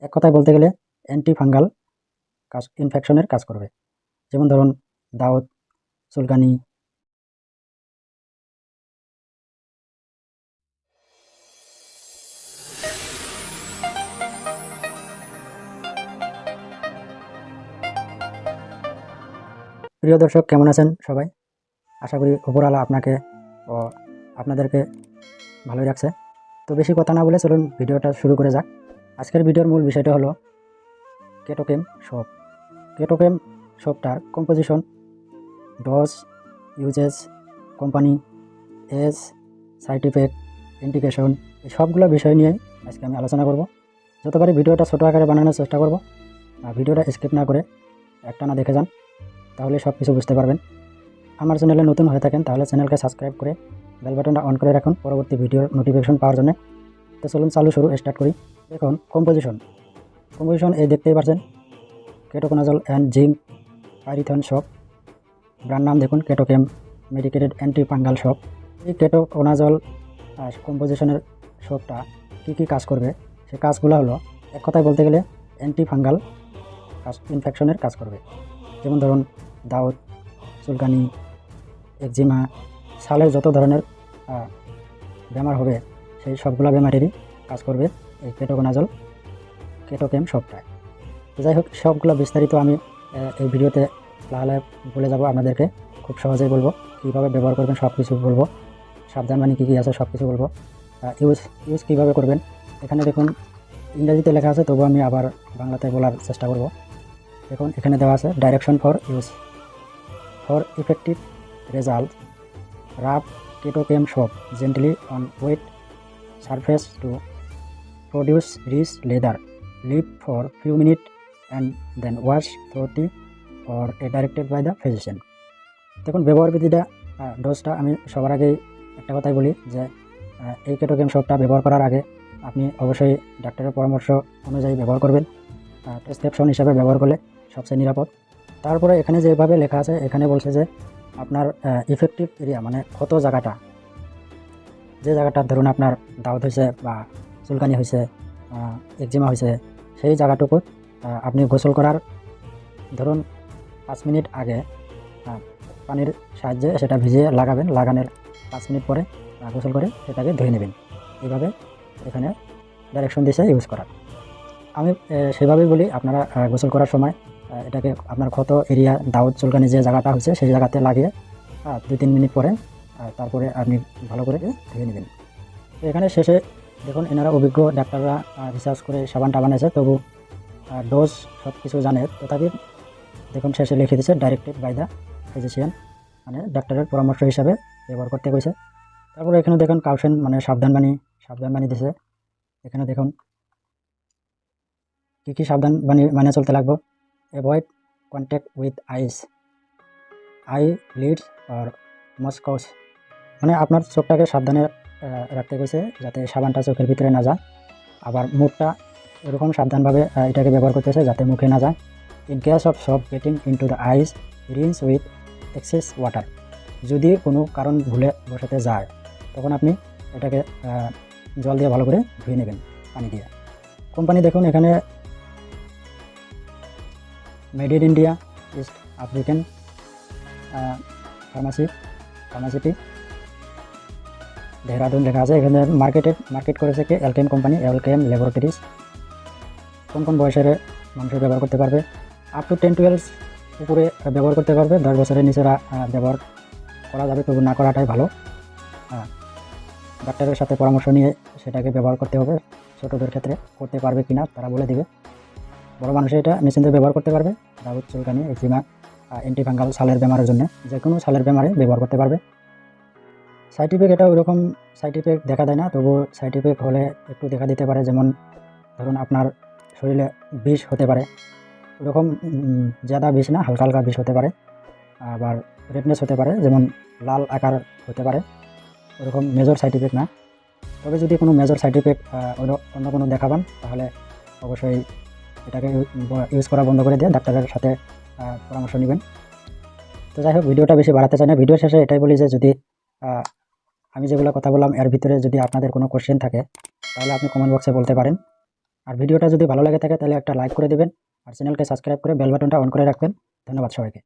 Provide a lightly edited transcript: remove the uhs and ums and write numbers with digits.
এক কথায় বলতে গেলে অ্যান্টি ফাঙ্গাল কাজ ইনফেকশনের কাজ করবে। যেমন ধরুন দাউদ, চুলকানি। প্রিয় দর্শক, কেমন আছেন সবাই? আশা করি উপরওয়ালা আপনাকে ও আপনাদেরকে ভালোই রাখছে। তো বেশি কথা না বলে চলুন ভিডিওটা শুরু করে যাক। আজকের ভিডিওর মূল বিষয়টা হলো কেটোকেম সোপ। কেটোকেম সোপটার composition, dose, uses, company, age, side effect, indication, এই সবগুলো বিষয় নিয়ে আজকে আমি আলোচনা করব। যত পারি ভিডিওটা ছোটো আকারে বানানোর চেষ্টা করব, আর ভিডিওটা স্কিপ না করে একটানা দেখে যান, তাহলে সব কিছু বুঝতে পারবেন। আমার চ্যানেলে নতুন হয়ে থাকেন তাহলে চ্যানেলকে সাবস্ক্রাইব করে বেল বাটনটা অন করে রাখুন পরবর্তী ভিডিওর নোটিফিকেশন পাওয়ার জন্য। তো চলুন শুরু স্টার্ট করি। দেখুন কম্পোজিশন এই দেখতেই পাচ্ছেন, ketoconazole and zinc pyrithione soap. Brand নাম দেখুন Ketochem medicated anti fungal soap. এই কেটোকোনাজল কম্পোজিশনের শপটা কী কী কাজ করবে, সে কাজগুলো হলো এক কথায় বলতে গেলে অ্যান্টি ফাঙ্গাল ইনফেকশনের কাজ করবে। যেমন ধরুন দাউদ, চুলকানি, একজিমা, ছালের যত ধরনের বেমার হবে সেই সবগুলো বেমারেরই কাজ করবে এই কেটোকেম শপটায়। যাই হোক, সবগুলো বিস্তারিত আমি এই ভিডিওতে লাহালে বলে যাব আপনাদেরকে। খুব সহজেই বলবো কীভাবে ব্যবহার করবেন, সব কিছু বলবো। সাবধানবাণী কী কী আছে সব কিছু বলবো। ইউজ কীভাবে করবেন, এখানে দেখুন ইংরেজিতে লেখা আছে, তবু আমি আবার বাংলাতে বলার চেষ্টা করব। দেখুন এখানে দেওয়া আছে direction for use. For effective result, rub Ketochem soap gently on wet surface to produce rich leather. Leave for few minutes and then wash thoroughly or directed by the physician. দেখুন ব্যবহার বিধিটা, ডোজটা আমি সবার আগেই একটা কথাই বলি যে এই কেটোকেম সোপটা ব্যবহার করার আগে আপনি অবশ্যই ডাক্তারের পরামর্শ অনুযায়ী ব্যবহার করবেন। প্রেসক্রিপশন হিসাবে ব্যবহার করলে সবচেয়ে নিরাপদ। তারপরে এখানে যেভাবে লেখা আছে, এখানে বলছে যে আপনার ইফেক্টিভ এরিয়া মানে ক্ষত জায়গাটা, যে জায়গাটা ধরুন আপনার দাউদ হয়েছে বা চুলকানি হয়েছে, একজিমা হয়েছে, সেই জায়গাটুকু আপনি গোসল করার ধরুন 5 মিনিট আগে পানির সাহায্যে সেটা ভিজিয়ে লাগাবেন। লাগানোর 5 মিনিট পরে গোসল করে সেটাকে ধুয়ে নেবেন। এইভাবে এখানে ডাইরেকশন দিয়েছে ইউজ করার। আমি সেভাবেই বলি, আপনারা গোসল করার সময় এটাকে আপনার ক্ষত এরিয়া, দাউদ চুলকানি যে জায়গাটা হচ্ছে সেই জায়গাতে লাগিয়ে 2-3 মিনিট পরে তারপরে আপনি ভালো করে ধুয়ে নেবেন। তো এখানে শেষে দেখুন এনারা অভিজ্ঞ ডাক্তাররা রিসার্চ করে সাবানটা বানিয়েছে, তবু ডোজ সব কিছু জানে, তথাপি দেখুন শেষে লিখে দিয়েছে ডাইরেক্টেড বাই দ্য ফিজিশিয়ান, মানে ডাক্তারের পরামর্শ হিসাবে ব্যবহার করতে কইছে। তারপরে এখানে দেখুন কাউশন মানে সাবধানবাণী দিয়েছে। এখানে দেখুন কী কী সাবধানবাণী মানে চলতে লাগবে। Avoid contact with eyelids আর মস্কোস, মানে আপনার চোখটাকে সাবধানে রাখতে গেছে যাতে সাবানটা চোখের ভিতরে না যায়। আবার মুখটা এরকম সাবধানভাবে এটাকে ব্যবহার করতেছে যাতে মুখে না যায়। In case of soap getting into the eyes, rinse with excess water, যদি কোনো কারণ ভুলে বসাতে যায় তখন আপনি এটাকে জল দিয়ে ভালো করে ধুয়ে নেবেন পানি দিয়ে। কোম্পানি দেখুন এখানে made in India, East African pharmacy, Dehradun লেখা আছে। এখানে মার্কেট করেছে কি অ্যালকেম কোম্পানি, অ্যালকেম ল্যাবরেটরিজ। কোন বয়সের মানুষ ব্যবহার করতে পারবে? আপ টু 10-12 উপরে ব্যবহার করতে পারবে। 10 বছরের নিচেরা ব্যবহার করা যাবে, তবু না করাটাই ভালো। ডাক্তারের সাথে পরামর্শ নিয়ে সেটাকে ব্যবহার করতে হবে। ছোটদের ক্ষেত্রে করতে পারবে কিনা তারা বলে দিবে। বড় মানুষ এটা নিশ্চিন্তে ব্যবহার করতে পারবে। দাউদ চুলকানি, একজিমা, অ্যান্টি ফাঙ্গাল ছালের বেমারের জন্য যে কোনো ছালের বেমারে ব্যবহার করতে পারবে। সাইড ইফেক্ট, এটা ওইরকম সাইড ইফেক্ট দেখা দেয় না, তবু সাইড ইফেক্ট হলে একটু দেখা দিতে পারে। যেমন ধরুন আপনার শরীরে বিষ হতে পারে, ওরকম ज़्यादा বিষ না, হালকা হালকা বিষ হতে পারে। আবার রেডনেস হতে পারে, যেমন লাল আকার হতে পারে, ওরকম মেজর সাইড ইফেক্ট না। তবে যদি কোনো মেজর সাইড ইফেক্ট অন্য কোনো দেখাবেন তাহলে অবশ্যই এটাকে ইউজ করা বন্ধ করে দিয়ে ডাক্তারের সাথে পরামর্শ নেবেন। তো যাই হোক, ভিডিওটা বেশি বাড়াতে চাই না। ভিডিওর শেষে এটাই বলি যে যদি আমি যেগুলো কথা বললাম এর ভিতরে যদি আপনাদের কোনো কোশ্চেন থাকে তাহলে আপনি কমেন্ট বক্সে বলতে পারেন। আর ভিডিওটা যদি ভালো লাগে থাকে তাহলে একটা লাইক করে দেবেন আর চ্যানেলকে সাবস্ক্রাইব করে বেল বাটনটা অন করে রাখবেন। ধন্যবাদ সবাইকে।